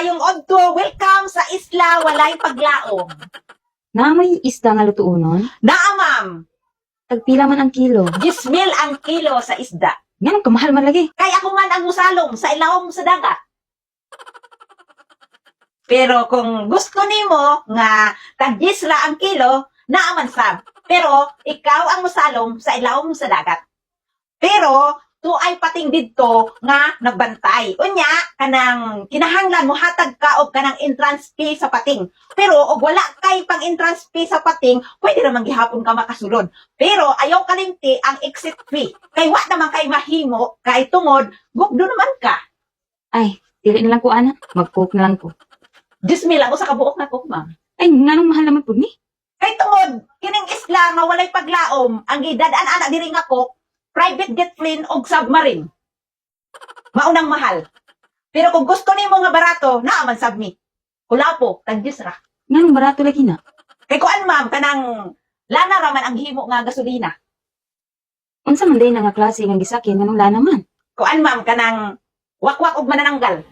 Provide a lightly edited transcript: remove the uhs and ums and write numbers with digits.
Maayong odto, welcome sa isla walay paglaom. Na may isda nga lutuunon? Naa ma'am, Tagpila man ang kilo. 10,000 ang kilo sa isda. Nga kamahal man lagi. Kay ako man ang musalong sa ilawom sa dagat. Pero kung gusto nimo nga tag-10 ra ang kilo, naa man sab. Pero ikaw ang musalong sa ilawom sa dagat. Pero tuay pating didto nga nagbantay. Unya kanang kinahanglan mo hatag ka og kanang entrance fee sa pating. Pero og wala kay pang entrance fee sa pating, pwede naman gihapon ka makasulod. Pero ayaw kalimti ang exit fee. Kay wa naman kay mahimo, kay tungod gugdo naman ka. Ay, dili na lang ko ana. Mag-cook na lang ko. 10,000 ako sa kabuok na cook, ma'am. Ay, nga nung mahal naman po ni. Kay tungod kining isla nga walay paglaom, ang gidadaan ana diri nga cook, private jet plane og submarine. Maunang mahal. Pero kung gusto nimo nga barato, naa man sab mi. Kulapo, tag-10 ra. Nga nung barato lagi na. Kay kuan ma'am, kanang lana raman ang himo nga gasolina. Unsa man day na nga klase nga gisakin nga nung lana man. Kuan ma'am, kanang wakwak og manananggal.